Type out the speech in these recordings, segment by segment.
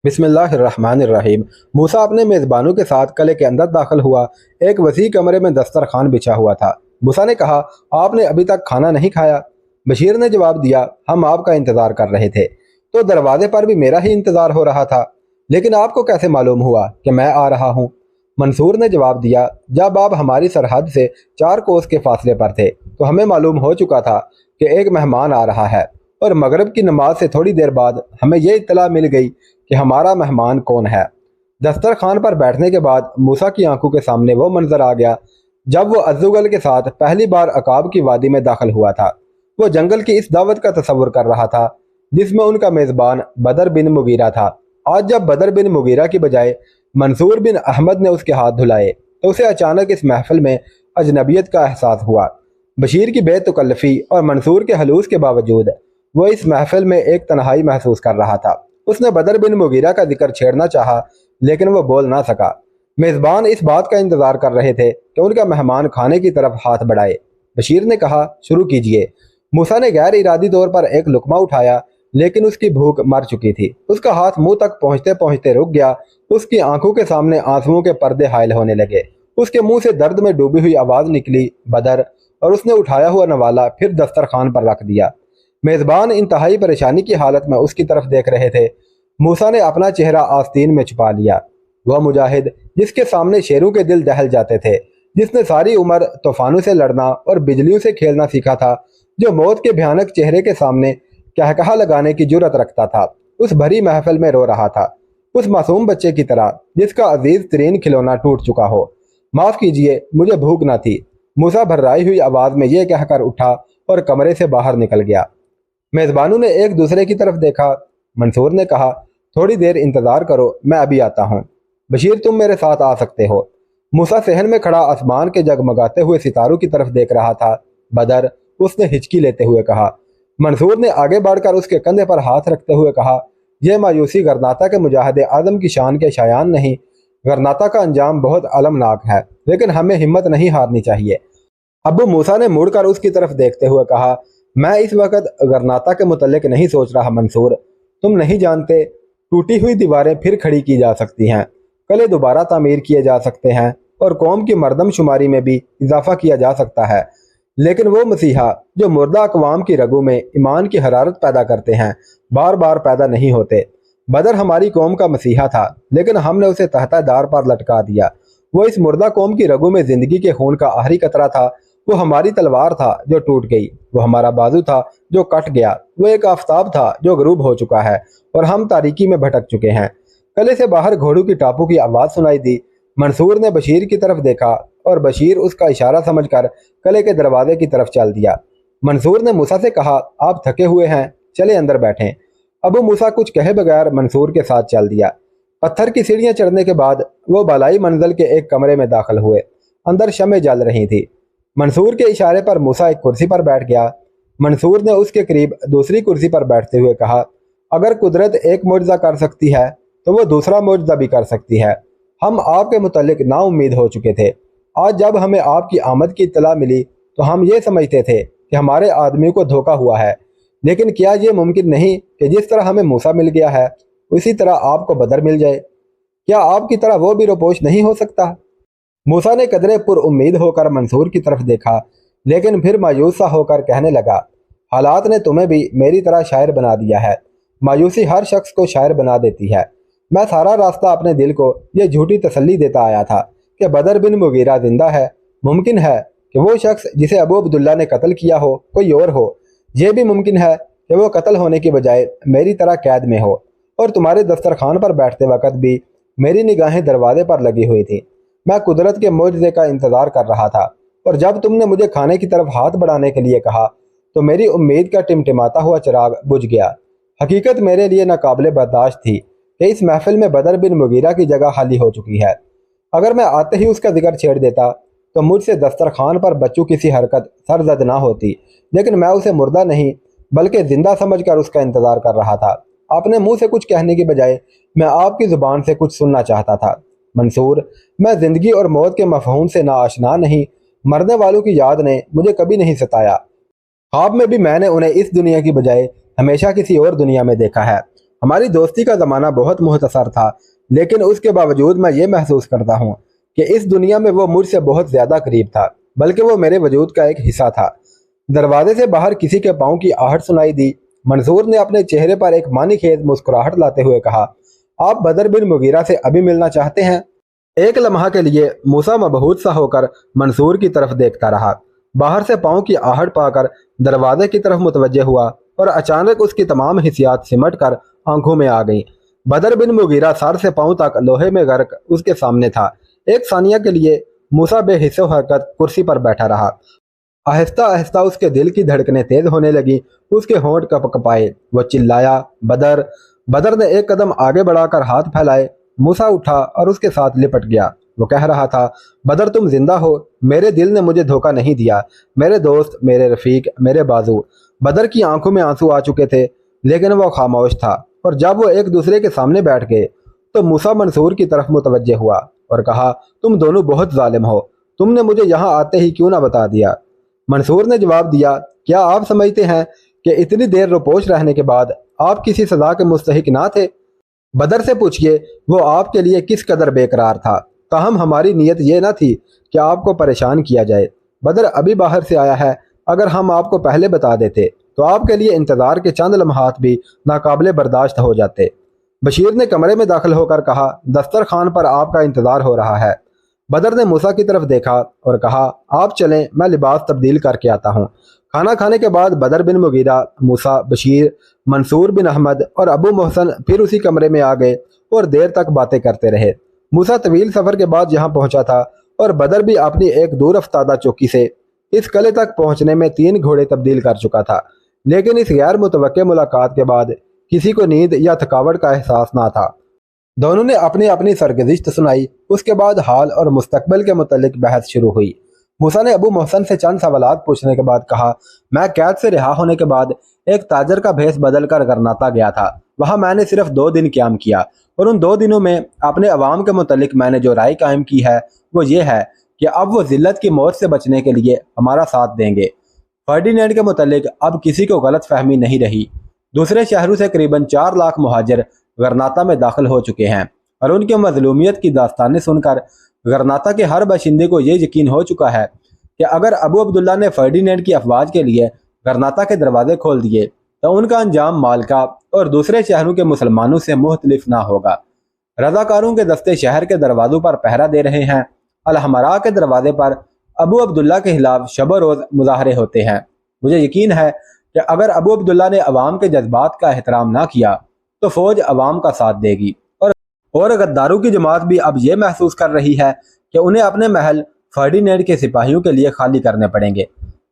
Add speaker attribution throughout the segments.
Speaker 1: بسم اللہ الرحمن الرحیم۔ موسیٰ اپنے میزبانوں کے ساتھ قلعے کے اندر داخل ہوا۔ ایک وسیع کمرے میں دسترخوان بچھا ہوا تھا۔ موسیٰ نے کہا، آپ نے ابھی تک کھانا نہیں کھایا؟ بشیر نے جواب دیا، ہم آپ کا انتظار کر رہے تھے، تو دروازے پر بھی میرا ہی انتظار ہو رہا تھا، لیکن آپ کو کیسے معلوم ہوا کہ میں آ رہا ہوں؟ منصور نے جواب دیا، جب آپ ہماری سرحد سے 4 کوس کے فاصلے پر تھے تو ہمیں معلوم ہو چکا تھا کہ ایک مہمان آ رہا ہے، اور مغرب کی نماز سے تھوڑی دیر بعد ہمیں یہ اطلاع مل گئی کہ ہمارا مہمان کون ہے۔ دسترخوان پر بیٹھنے کے بعد موسیٰ کی آنکھوں کے سامنے وہ منظر آ گیا جب وہ عزوگل کے ساتھ پہلی بار عقاب کی وادی میں داخل ہوا تھا۔ وہ جنگل کی اس دعوت کا تصور کر رہا تھا جس میں ان کا میزبان بدر بن مغیرہ تھا۔ آج جب بدر بن مغیرہ کی بجائے منصور بن احمد نے اس کے ہاتھ دھلائے تو اسے اچانک اس محفل میں اجنبیت کا احساس ہوا۔ بشیر کی بے تکلفی اور منصور کے حلوص کے باوجود وہ اس محفل میں ایک تنہائی محسوس کر رہا تھا۔ اس نے بدر بن مغیرہ کا ذکر چھیڑنا چاہا لیکن وہ بول نہ سکا۔ میزبان اس بات کا انتظار کر رہے تھے کہ ان کا مہمان کھانے کی طرف ہاتھ بڑھائے۔ بشیر نے کہا، شروع کیجئے۔ موسیٰ نے غیر ارادی طور پر ایک لقمہ اٹھایا لیکن اس کی بھوک مر چکی تھی۔ اس کا ہاتھ منہ تک پہنچتے پہنچتے رک گیا۔ اس کی آنکھوں کے سامنے آنسوؤں کے پردے حائل ہونے لگے۔ اس کے منہ سے درد میں ڈوبی ہوئی آواز نکلی، بدر، اور اس نے اٹھایا ہوا نوالا پھر دسترخوان پر رکھ دیا۔ میزبان انتہائی پریشانی کی حالت میں اس کی طرف دیکھ رہے تھے۔ موسیٰ نے اپنا چہرہ آستین میں چھپا لیا۔ وہ مجاہد جس کے سامنے شیروں کے دل دہل جاتے تھے، جس نے ساری عمر طوفانوں سے لڑنا اور بجلیوں سے کھیلنا سیکھا تھا، جو موت کے بھیانک چہرے کے سامنے کہکہا لگانے کی جرأت رکھتا تھا، اس بھری محفل میں رو رہا تھا، اس معصوم بچے کی طرح جس کا عزیز ترین کھلونا ٹوٹ چکا ہو۔ معاف کیجئے، مجھے بھوک نہ تھی، موسیٰ بھررائی ہوئی آواز میں یہ کہہ کر اٹھا اور کمرے سے باہر نکل گیا۔ میزبانوں نے ایک دوسرے کی طرف دیکھا۔ منصور نے کہا، تھوڑی دیر انتظار کرو، میں ابھی آتا ہوں۔ بشیر، تم میرے ساتھ آ سکتے ہو۔ موسیٰ صحن میں کھڑا آسمان کے جگمگاتے ہوئے ستاروں کی طرف دیکھ رہا تھا۔ بدر، اس نے ہچکی لیتے ہوئے کہا۔ منصور نے آگے بڑھ کر اس کے کندھے پر ہاتھ رکھتے ہوئے کہا، یہ مایوسی غرناطہ کے مجاہد اعظم کی شان کے شایان نہیں۔ غرناطہ کا انجام بہت المناک ہے لیکن ہمیں ہمت نہیں ہارنی چاہیے۔ ابو موسیٰ نے مڑ کر اس کی طرف دیکھتے ہوئے کہا، میں اس وقت غرناطہ کے متعلق نہیں سوچ رہا منصور، تم نہیں جانتے، ٹوٹی ہوئی دیواریں پھر کھڑی کی جا سکتی ہیں، قلعے دوبارہ تعمیر کیے جا سکتے ہیں، اور قوم کی مردم شماری میں بھی اضافہ کیا جا سکتا ہے، لیکن وہ مسیحا جو مردہ اقوام کی رگوں میں ایمان کی حرارت پیدا کرتے ہیں بار بار پیدا نہیں ہوتے۔ بدر ہماری قوم کا مسیحا تھا لیکن ہم نے اسے تحتہ دار پر لٹکا دیا۔ وہ اس مردہ قوم کی رگوں میں زندگی کے خون کا آخری قطرہ تھا۔ وہ ہماری تلوار تھا جو ٹوٹ گئی، وہ ہمارا بازو تھا جو کٹ گیا، وہ ایک آفتاب تھا جو غروب ہو چکا ہے اور ہم تاریکی میں بھٹک چکے ہیں۔ قلعے سے باہر گھوڑوں کی ٹاپوں کی آواز سنائی دی۔ منصور نے بشیر کی طرف دیکھا اور بشیر اس کا اشارہ سمجھ کر قلعے کے دروازے کی طرف چل دیا۔ منصور نے موسیٰ سے کہا، آپ تھکے ہوئے ہیں، چلے اندر بیٹھیں۔ ابو موسیٰ کچھ کہے بغیر منصور کے ساتھ چل دیا۔ پتھر کی سیڑھیاں چڑھنے کے بعد وہ بالائی منزل کے ایک کمرے میں داخل ہوئے۔ اندر شمع جل رہی تھی۔ منصور کے اشارے پر موسیٰ ایک کرسی پر بیٹھ گیا۔ منصور نے اس کے قریب دوسری کرسی پر بیٹھتے ہوئے کہا، اگر قدرت ایک معجزہ کر سکتی ہے تو وہ دوسرا معجزہ بھی کر سکتی ہے۔ ہم آپ کے متعلق نا امید ہو چکے تھے۔ آج جب ہمیں آپ کی آمد کی اطلاع ملی تو ہم یہ سمجھتے تھے کہ ہمارے آدمیوں کو دھوکہ ہوا ہے، لیکن کیا یہ ممکن نہیں کہ جس طرح ہمیں موسیٰ مل گیا ہے اسی طرح آپ کو بدر مل جائے؟ کیا آپ کی طرح وہ بھی روپوش نہیں ہو سکتا؟ موسیٰ نے قدرے پر امید ہو کر منصور کی طرف دیکھا لیکن پھر مایوس سا ہو کر کہنے لگا، حالات نے تمہیں بھی میری طرح شاعر بنا دیا ہے۔ مایوسی ہر شخص کو شاعر بنا دیتی ہے۔ میں سارا راستہ اپنے دل کو یہ جھوٹی تسلی دیتا آیا تھا کہ بدر بن مغیرہ زندہ ہے۔ ممکن ہے کہ وہ شخص جسے ابو عبداللہ نے قتل کیا ہو کوئی اور ہو۔ یہ بھی ممکن ہے کہ وہ قتل ہونے کی بجائے میری طرح قید میں ہو، اور تمہارے دسترخوان پر بیٹھتے وقت بھی میری نگاہیں دروازے پر لگی ہوئی تھی۔ میں قدرت کے معجزے کا انتظار کر رہا تھا، اور جب تم نے مجھے کھانے کی طرف ہاتھ بڑھانے کے لیے کہا تو میری امید کا ٹمٹماتا ہوا چراغ بجھ گیا۔ حقیقت میرے لیے ناقابل برداشت تھی کہ اس محفل میں بدر بن مغیرہ کی جگہ خالی ہو چکی ہے۔ اگر میں آتے ہی اس کا ذکر چھیڑ دیتا تو مجھ سے دسترخوان پر بچوں کی سی حرکت سرزد نہ ہوتی، لیکن میں اسے مردہ نہیں بلکہ زندہ سمجھ کر اس کا انتظار کر رہا تھا۔ اپنے منہ سے کچھ کہنے کی بجائے میں آپ کی زبان سے کچھ سننا چاہتا تھا۔ منصور، میں زندگی اور موت کے مفہوم سے ناآشنا نہیں۔ مرنے والوں کی یاد نے مجھے کبھی نہیں ستایا۔ خواب میں بھی میں نے انہیں اس دنیا کی بجائے ہمیشہ کسی اور دنیا میں دیکھا ہے۔ हमारी दोस्ती का ज़माना बहुत मुख्तसर था, लेकिन उसके बावजूद मैं ये महसूस करता हूँ कि इस दुनिया में वो मुझसे बहुत ज़्यादा करीब था, बल्कि वो मेरे वजूद का एक हिस्सा था। दरवाजे से बाहर किसी के पाँव की आहट सुनाई दी। मंसूर ने अपने चेहरे पर एक मानी खेज मुस्कुराहट लाते हुए कहा, आप बदर बिन मुगीरा से अभी मिलना चाहते हैं? एक लम्हा के लिए मूसा मबहूत सा होकर मंसूर की तरफ देखता रहा। बाहर से पाँव की आहट पाकर दरवाजे की तरफ मुतवज्जे हुआ और अचानक उसकी तमाम हिस्सियात सिमट कर आंखों में आ गईं। बदर बिन मुगीरा सर से पाँव तक लोहे में गर्क उसके सामने था। एक सानिया के लिए मूसा बेहिस्सो हरकत कुर्सी पर बैठा रहा। आहिस्ता आहिस्ता उसके दिल की धड़कनें तेज होने लगी, उसके होंठ कपकपाए। वो चिल्लाया, बदर। बदर ने एक कदम आगे बढ़ाकर हाथ फैलाए। मूसा उठा और उसके साथ लिपट गया। वो कह रहा था, बदर तुम जिंदा हो, मेरे दिल ने मुझे धोखा नहीं दिया, मेरे दोस्त, मेरे रफीक, मेरे बाजू। बदर की आंखों में आंसू आ चुके थे, लेकिन वो खामोश था। और जब वो एक दूसरे के सामने बैठ गए तो मूसा मंसूर की तरफ मुतवज्जे हुआ और कहा, तुम दोनों बहुत जालिम हो, तुमने मुझे यहाँ आते ही क्यों ना बता दिया? मंसूर ने जवाब दिया, क्या आप समझते हैं कि इतनी देर रोपोश रहने के बाद आप किसी सजा के मुस्तहिक ना थे? बदर से पूछिए वो आपके लिए किस कदर बेकरार था। ताहम हमारी नीयत ये ना थी कि आपको परेशान किया जाए। बदर अभी बाहर से आया है, अगर हम आपको पहले बता देते तो आपके लिए इंतज़ार के चंद लम्हात भी नाकाबिले बर्दाश्त हो जाते। बशीर ने कमरे में दाखिल होकर कहा, दस्तरखान पर आपका इंतज़ार हो रहा है। बदर ने मूसा की तरफ देखा और कहा, आप चलें, मैं लिबास तब्दील करके आता हूँ। खाना खाने के बाद बदर बिन मुगीरा, मूसा, बशीर, मंसूर बिन अहमद और अबू मोहसन फिर उसी कमरे में आ गए और देर तक बातें करते रहे। मूसा तवील सफ़र के बाद यहाँ पहुँचा था और बदर भी अपनी एक दूर अफ्तादा चौकी से इस किले तक पहुँचने में 3 घोड़े तब्दील कर चुका था। लेकिन इस गैर मुतवक्के मुलाकात के बाद किसी को नींद या थकावट का एहसास ना था। दोनों ने अपनी अपनी सरगुज़िश्त सुनाई। उसके बाद हाल और मुस्तकबिल के मुतल्लिक बहस शुरू हुई। मूसा ने अबू मोहसन से चंद सवालात पूछने के बाद कहा, मैं कैद से रिहा होने के बाद एक ताजर का भेस बदल कर गरनाता गया था। वहाँ मैंने सिर्फ 2 दिन क़याम किया और उन 2 दिनों में अपने अवाम के मुतल्लिक मैंने जो राय कायम की है वो ये है कि अब वो ज़िल्लत की मौत से बचने के लिए हमारा साथ देंगे। फर्डिनेंड के मुतल्लिक अब किसी को गलत फहमी नहीं रही। दूसरे शहरों से करीबन 4 लाख मुहाजिर गरनाता में दाखिल हो चुके हैं और उनकी मजलूमियत की दास्तानें सुनकर गरनाता के हर बाशिंदे को ये यकीन हो चुका है कि अगर अबू अब्दुल्ला ने फर्डिनेंड की अफवाज के लिए गरनाता के दरवाजे खोल दिए तो उनका अंजाम मालका और दूसरे शहरों के मुसलमानों से मुख्तलिफ ना होगा। रजाकारों के दस्ते शहर के दरवाजों पर पहरा दे रहे हैं। अल-हमरा के दरवाजे पर अबू अब्दुल्ला के खिलाफ शब रोज़ मुजाहरे होते हैं। मुझे यकीन है कि अगर अबू अब्दुल्ला ने अवाम के जज्बात का एहतराम ना किया तो फौज अवाम का साथ देगी और गद्दारों की जमात भी अब यह महसूस कर रही है कि उन्हें अपने महल फर्डिनेंड के सिपाहियों के लिए खाली करने पड़ेंगे।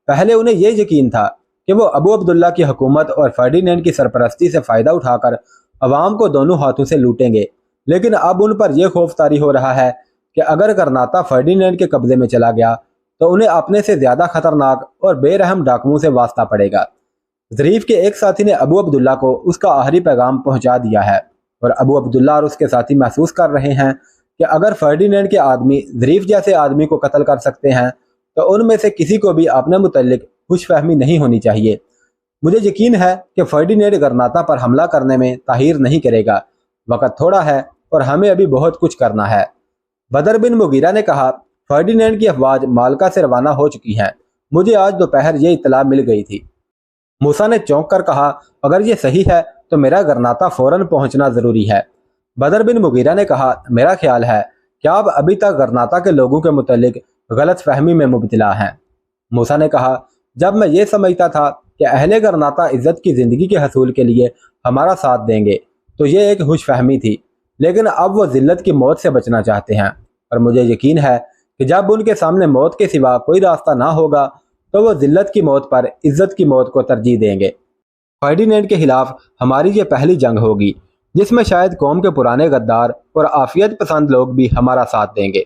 Speaker 1: पहले उन्हें यह यकीन था कि वो अबू अब्दुल्ला की हुकूमत और फर्डिनेंड की सरपरस्ती से फ़ायदा उठाकर अवाम को दोनों हाथों से लूटेंगे, लेकिन अब उन पर यह खौफ तारी हो रहा है कि अगर गरनाता फर्डिनेंड के कब्जे में चला गया तो उन्हें अपने से ज़्यादा खतरनाक और बेरहम डाकुओं से वास्ता पड़ेगा। ज़रीफ के एक साथी ने अबू अब्दुल्ला को उसका आखिरी पैगाम पहुंचा दिया है और अबू अब्दुल्ला और उसके साथी महसूस कर रहे हैं कि अगर फर्डिनेंड के आदमी ज़रीफ जैसे आदमी को कत्ल कर सकते हैं तो उनमें से किसी को भी अपने मुतल्लिक खुशफहमी नहीं होनी चाहिए। मुझे यकीन है कि फर्डिनेंड गरनाता पर हमला करने में ताहीर नहीं करेगा। वक़्त थोड़ा है और हमें अभी बहुत कुछ करना है। बदर बिन मुगीरा ने कहा, फर्डिनेंड की अफवाज मालका से रवाना हो चुकी हैं। मुझे आज दोपहर ये इत्तला मिल गई थी। मूसा ने चौंक कर कहा, अगर ये सही है तो मेरा गरनाता फौरन पहुंचना ज़रूरी है। बदर बिन मुगीरा ने कहा, मेरा ख्याल है कि आप अभी तक गरनाता के लोगों के मुतल्लिक गलत फहमी में मुब्तला हैं। मूसा ने कहा, जब मैं ये समझता था कि अहले गरनाता इज़्ज़त की ज़िंदगी के हसूल के लिए हमारा साथ देंगे तो ये एक खुश फहमी थी, लेकिन अब वो ज़िल्लत की मौत से बचना चाहते हैं और मुझे यकीन है कि जब उनके सामने मौत के सिवा कोई रास्ता ना होगा तो वो ज़िल्लत की मौत पर इज़्ज़त की मौत को तरजीह देंगे। फर्डिनेंड के खिलाफ हमारी ये पहली जंग होगी जिसमें शायद कौम के पुराने गद्दार और आफियत पसंद लोग भी हमारा साथ देंगे।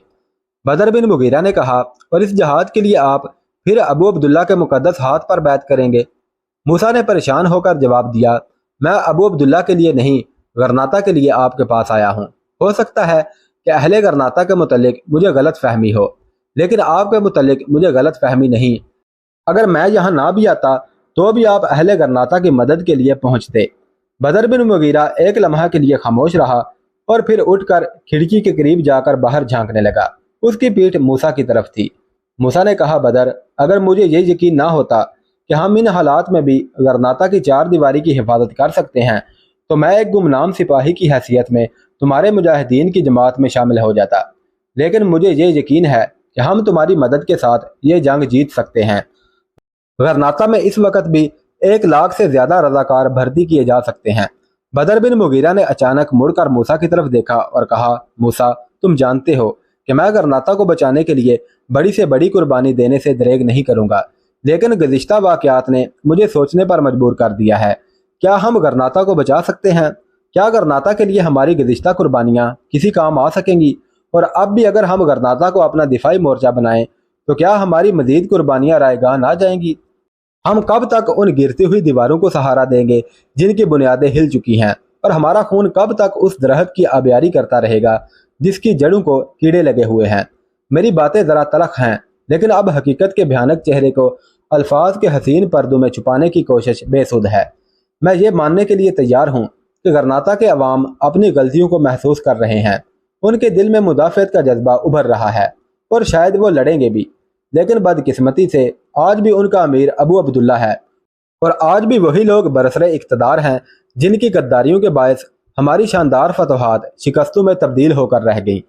Speaker 1: बदर बिन मुगीरा ने कहा, और इस जहाद के लिए आप फिर अबू अब्दुल्ला के मुकद्दस हाथ पर बैत करेंगे? मूसा ने परेशान होकर जवाब दिया, मैं अबू अब्दुल्ला के लिए नहीं, गरनाता के लिए आपके पास आया हूँ। हो सकता है कि अहले गरनाता के मुतल्लिक मुझे गलत फहमी हो, लेकिन आपके मुतल्लिक मुझे गलत फहमी नहीं। अगर मैं यहाँ ना भी आता तो भी आप अहले गरनाता की मदद के लिए पहुँचते। बदर बिन मुगीरा एक लम्हा के लिए खामोश रहा और फिर उठकर खिड़की के करीब जाकर बाहर झांकने लगा। उसकी पीठ मूसा की तरफ थी। मूसा ने कहा, बदर, अगर मुझे ये यकीन ना होता कि हम इन हालात में भी गरनाता की चार दीवारी की हिफाजत कर सकते हैं, तो मैं एक गुमनाम सिपाही की हैसियत में तुम्हारे मुजाहिदीन की जमात में शामिल हो जाता। लेकिन मुझे ये यकीन है कि हम तुम्हारी मदद के साथ ये जंग जीत सकते हैं। गरनाता में इस वक्त भी 1 लाख से ज्यादा रजाकार भर्ती किए जा सकते हैं। बदर बिन मुगीरा ने अचानक मुड़कर मूसा की तरफ देखा और कहा, मूसा, तुम जानते हो कि मैं गरनाता को बचाने के लिए बड़ी से बड़ी कुर्बानी देने से दरेग नहीं करूंगा, लेकिन गुज़िश्ता वाक़यात ने मुझे सोचने पर मजबूर कर दिया है। क्या हम गरनाता को बचा सकते हैं? क्या गरनाता के लिए हमारी गुज़िश्ता कुर्बानियाँ किसी काम आ सकेंगी? और अब भी अगर हम गरनाता को अपना दिफाई मोर्चा बनाएं, तो क्या हमारी मजीद कुर्बानियाँ रायगान आ जाएंगी? हम कब तक उन गिरती हुई दीवारों को सहारा देंगे जिनकी बुनियादें हिल चुकी हैं? और हमारा खून कब तक उस दरख्त की आबियारी करता रहेगा जिसकी जड़ों को कीड़े लगे हुए हैं? मेरी बातें ज़रा तलख हैं, लेकिन अब हकीकत के भयानक चेहरे को अल्फाज के हसीन पर्दों में छुपाने की कोशिश बेसुध है। मैं ये मानने के लिए तैयार हूँ कि गरनाता के अवाम अपनी गलतियों को महसूस कर रहे हैं। उनके दिल में मुदाफ़त का जज्बा उभर रहा है और शायद वो लड़ेंगे भी। लेकिन बदकिस्मती से आज भी उनका अमीर अबू अब्दुल्ला है, और आज भी वही लोग बरसरे इक़्तिदार हैं जिनकी गद्दारियों के बायस हमारी शानदार फतवाहत शिकस्तों में तब्दील होकर रह गई।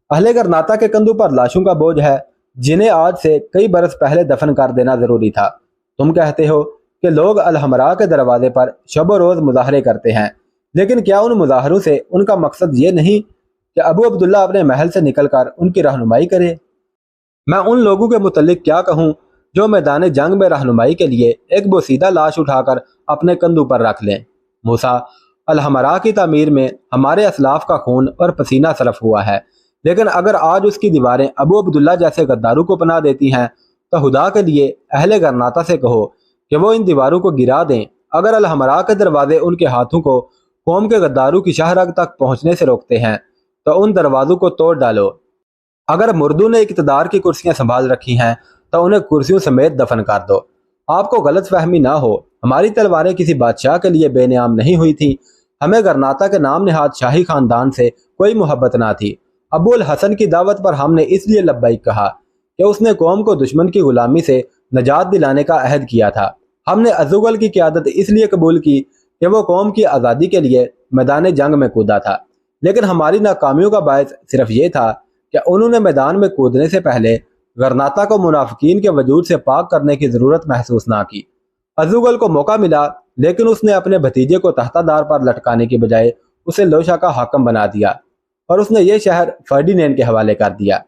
Speaker 1: अहले गरनाता के कंधों पर लाशों का बोझ है जिन्हें आज से कई बरस पहले दफन कर देना जरूरी था। तुम कहते हो कि लोग अल-हमरा के दरवाजे पर शब रोज मुजाहरे करते हैं, लेकिन क्या उन मुजाहरों से उनका मकसद ये नहीं कि अबू अब्दुल्ला अपने महल से निकलकर उनकी रहनुमाई करे? मैं उन लोगों के मुतल्लिक क्या कहूँ जो मैदान जंग में रहनुमाई के लिए एक बोसीदा लाश उठाकर अपने कंधों पर रख लें? मूसा, अल-हमरा की तामीर में हमारे असलाफ का खून और पसीना सरफ हुआ है, लेकिन अगर आज उसकी दीवारें अबू अब्दुल्ला जैसे गद्दारों को पनाह देती हैं, तो खुदा के लिए अहले गरनाता से कहो कि वो इन दीवारों को गिरा दें। अगर अल-हमरा के दरवाजे उनके हाथों को कौम के गद्दारों की शाहरग तक पहुंचने से रोकते हैं, तो उन दरवाजों को तोड़ डालो। अगर मुर्दों ने इक़्तिदार की कुर्सियां संभाल रखी हैं, तो उन्हें कुर्सियों समेत दफन कर दो। आपको गलत फहमी ना हो, हमारी तलवारें किसी बादशाह के लिए बेनियाम नहीं हुई थी। हमें गरनाता के नाम नहाद शाही खानदान से कोई मोहब्बत ना थी। अबुल हसन की दावत पर हमने इसलिए लब्बैक कहा कि उसने कौम को दुश्मन की गुलामी से नजात दिलाने का अहद किया था। हमने अज़ुगल की क़यादत इसलिए कबूल की कि वो कौम की आज़ादी के लिए मैदान जंग में कूदा था, लेकिन हमारी नाकामियों का बायस सिर्फ ये था कि उन्होंने मैदान में कूदने से पहले गरनाता को मुनाफिकीन के वजूद से पाक करने की ज़रूरत महसूस ना की। अज़ुगल को मौका मिला, लेकिन उसने अपने भतीजे को तख्तादार पर लटकाने की बजाय उसे लोशा का हाकम बना दिया और उसने ये शहर फर्डिनेंड के हवाले कर दिया।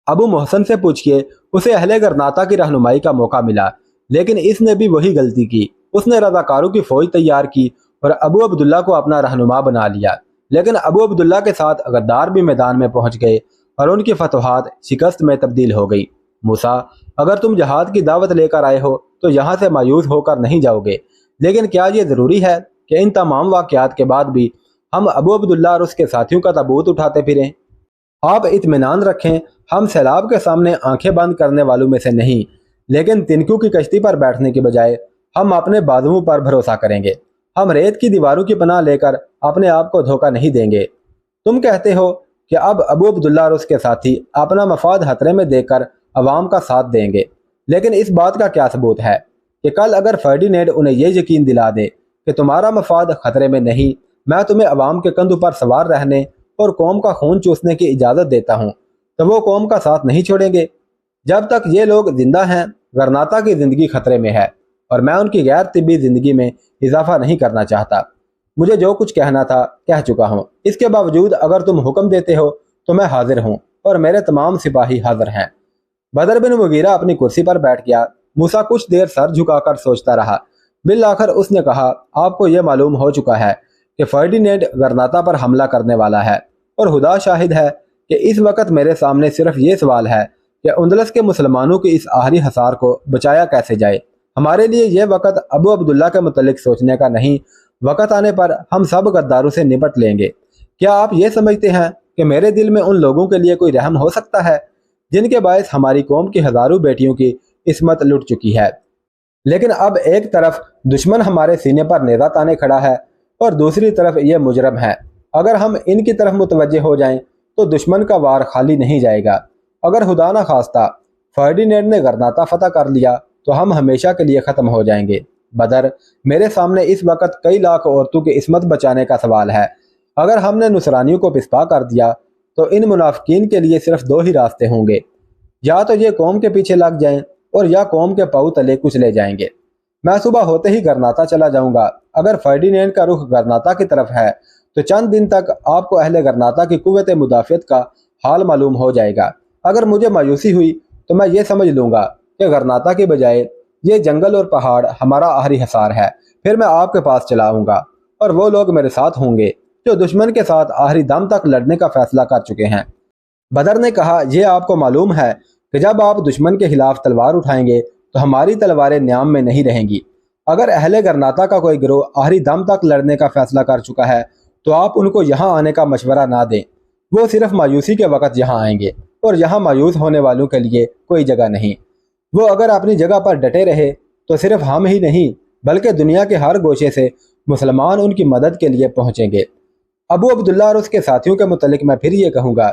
Speaker 1: अबू मोहसन से पूछिए, उसे अहले गरनाता की रहनुमाई का मौका मिला, लेकिन इसने भी वही गलती की। उसने रज़ाकारों की फौज तैयार की और अबू अब्दुल्ला को अपना रहनुमा बना लिया, लेकिन अबू अब्दुल्ला के साथ गद्दार भी मैदान में पहुंच गए और उनकी फतवाहत शिकस्त में तब्दील हो गई। मूसा, अगर तुम जहाद की दावत लेकर आए हो तो यहाँ से मायूस होकर नहीं जाओगे, लेकिन क्या ये ज़रूरी है कि इन तमाम वाक़यात के बाद भी हम अबू अब्दुल्ला और उसके साथियों का ताबूत उठाते फिरें? आप इत्मीनान रखें, हम सैलाब के सामने आंखें बंद करने वालों में से नहीं, लेकिन तिनकों की कश्ती पर बैठने के बजाय हम अपने बाजुओं पर भरोसा करेंगे। हम रेत की दीवारों की पनाह लेकर अपने आप को धोखा नहीं देंगे। तुम कहते हो कि अब अबू अब्दुल्ला और उसके साथी अपना मफाद खतरे में देकर अवाम का साथ देंगे, लेकिन इस बात का क्या सबूत है कि कल अगर फर्डिनेंड उन्हें यह यकीन दिला दे कि तुम्हारा मफाद खतरे में नहीं, मैं तुम्हें अवाम के कंधों पर सवार रहने और कौम का खून चूसने की इजाज़त देता हूँ, तो वो कौम का साथ नहीं छोड़ेंगे। जब तक ये लोग जिंदा हैं, गरनाता की ज़िंदगी खतरे में है और मैं उनकी गैर तिब्बी ज़िंदगी में इजाफा नहीं करना चाहता। मुझे जो कुछ कहना था कह चुका हूँ। इसके बावजूद अगर तुम हुक्म देते हो तो मैं हाजिर हूँ और मेरे तमाम सिपाही हाजिर हैं। बदर बिन मुगीरा अपनी कुर्सी पर बैठ गया। मूसा कुछ देर सर झुकाकर सोचता रहा। बिल आखिर उसने कहा, आपको यह मालूम हो चुका है कि फर्डिनेंड गरनाता पर हमला करने वाला है, और खुदा शाहिद है कि इस वक्त मेरे सामने सिर्फ ये सवाल है कि उंदलस के मुसलमानों की इस आखिरी हसार को बचाया कैसे जाए। हमारे लिए यह वक्त अबू अब्दुल्ला के मुतल्लिक सोचने का नहीं, वक्त आने पर हम सब गद्दारों से निपट लेंगे। क्या आप ये समझते हैं कि मेरे दिल में उन लोगों के लिए कोई रहम हो सकता है जिनके बायस हमारी कौम की हजारों बेटियों की इस्मत लुट चुकी है? लेकिन अब एक तरफ दुश्मन हमारे सीने पर नेज़ा ताने खड़ा है, اور دوسری طرف یہ مجرم ہے۔ اگر ہم ان کی طرف متوجہ ہو جائیں تو دشمن کا وار خالی نہیں جائے گا۔ اگر خدا نہ خواستہ فرڈینینڈ نے غرناطہ فتح کر لیا تو ہم ہمیشہ کے لیے ختم ہو جائیں گے۔ بدر، میرے سامنے اس وقت کئی لاکھ عورتوں کی عصمت بچانے کا سوال ہے۔ اگر ہم نے نصرانیوں کو پسپا کر دیا تو ان منافقین کے لیے صرف دو ہی راستے ہوں گے، یا تو یہ قوم کے پیچھے لگ جائیں اور یا قوم کے پاؤں تلے کچلے جائیں گے۔ میں صبح ہوتے ہی غرناطہ چلا جاؤں گا۔ اگر فرڈینینڈ کا رخ غرناطہ کی طرف ہے تو چند دن تک آپ کو اہل غرناطہ کی قوت مدافعت کا حال معلوم ہو جائے گا۔ اگر مجھے مایوسی ہوئی تو میں یہ سمجھ لوں گا کہ غرناطہ کے بجائے یہ جنگل اور پہاڑ ہمارا آخری حصار ہے۔ پھر میں آپ کے پاس چلا آؤں گا اور وہ لوگ میرے ساتھ ہوں گے جو دشمن کے ساتھ آخری دم تک لڑنے کا فیصلہ کر چکے ہیں۔ بدر نے کہا، یہ آپ کو معلوم ہے کہ جب آپ دشمن کے خلاف تلوار اٹھائیں گے تو ہماری تلواریں نیام میں نہیں رہیں گی۔ اگر اہل غرناطہ کا کوئی گروہ آخری دم تک لڑنے کا فیصلہ کر چکا ہے تو آپ ان کو یہاں آنے کا مشورہ نہ دیں۔ وہ صرف مایوسی کے وقت یہاں آئیں گے اور یہاں مایوس ہونے والوں کے لیے کوئی جگہ نہیں۔ وہ اگر اپنی جگہ پر ڈٹے رہے تو صرف ہم ہی نہیں بلکہ دنیا کے ہر گوشے سے مسلمان ان کی مدد کے لیے پہنچیں گے۔ ابو عبداللہ اور اس کے ساتھیوں کے متعلق میں پھر یہ کہوں گا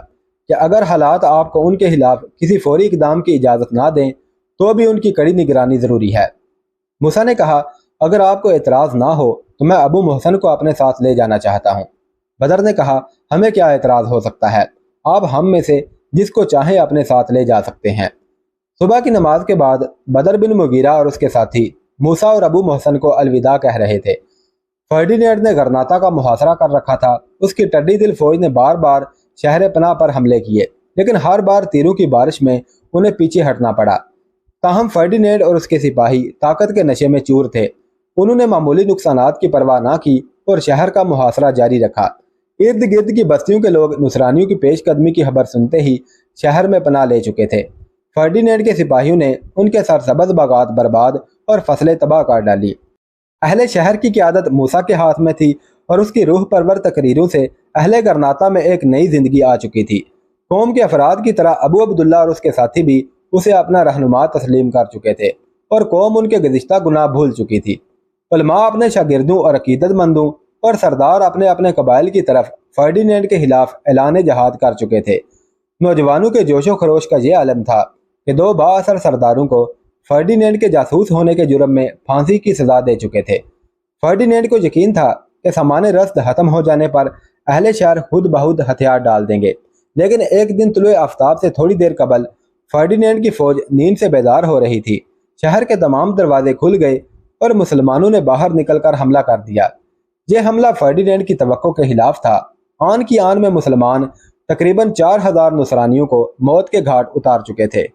Speaker 1: کہ اگر حالات آپ کو ان کے خلاف کسی فوری اقدام کی اجازت نہ دیں تو بھی ان کی کڑی نگرانی ضروری ہے۔ موسیٰ نے کہا، اگر آپ کو اعتراض نہ ہو تو میں ابو محسن کو اپنے ساتھ لے جانا چاہتا ہوں۔ بدر نے کہا، ہمیں کیا اعتراض ہو سکتا ہے، آپ ہم میں سے جس کو چاہیں اپنے ساتھ لے جا سکتے ہیں۔ صبح کی نماز کے بعد بدر بن مغیرہ اور اس کے ساتھی موسیٰ اور ابو محسن کو الوداع کہہ رہے تھے۔ فرڈینینڈ نے غرناطہ کا محاصرہ کر رکھا تھا۔ اس کی ٹڈی دل فوج نے بار بار شہر پناہ پر حملے کیے لیکن ہر بار تیروں کی بارش میں انہیں پیچھے ہٹنا پڑا۔ تاہم فرڈینینڈ اور اس کے سپاہی طاقت کے نشے میں چور تھے۔ انہوں نے معمولی نقصانات کی پرواہ نہ کی اور شہر کا محاصرہ جاری رکھا۔ ارد گرد کی بستیوں کے لوگ نصرانیوں کی پیش قدمی کی خبر سنتے ہی شہر میں پناہ لے چکے تھے۔ فرڈینینڈ کے سپاہیوں نے ان کے سرسبز باغات برباد اور فصلیں تباہ کر ڈالی۔ اہل شہر کی قیادت موسیٰ کے ہاتھ میں تھی اور اس کی روح پرور تقریروں سے اہل غرناطہ میں ایک نئی زندگی آ چکی تھی۔ قوم کے افراد کی طرح ابو عبداللہ اور اس کے ساتھی بھی اسے اپنا رہنما تسلیم کر چکے تھے اور قوم ان کے گزشتہ گناہ بھول چکی تھی۔ علماء اپنے شاگردوں اور عقیدت مندوں اور سردار اپنے اپنے قبائل کی طرف فرڈینینڈ کے خلاف اعلان جہاد کر چکے تھے۔ نوجوانوں کے جوش و خروش کا یہ عالم تھا کہ دو بااثر سرداروں کو فرڈینینڈ کے جاسوس ہونے کے جرم میں پھانسی کی سزا دے چکے تھے۔ فرڈینینڈ کو یقین تھا کہ سامان رسد ختم ہو جانے پر اہل شہر خود بخود ہتھیار ڈال دیں گے، لیکن ایک دن طلوع آفتاب سے تھوڑی دیر قبل فرڈینینڈ کی فوج نیند سے بیدار ہو رہی تھی۔ شہر کے تمام دروازے کھل گئے اور مسلمانوں نے باہر نکل کر حملہ کر دیا۔ یہ حملہ فرڈینینڈ کی توقع کے خلاف تھا۔ آن کی آن میں مسلمان تقریباً 4000 نصرانیوں کو موت کے گھاٹ اتار چکے تھے۔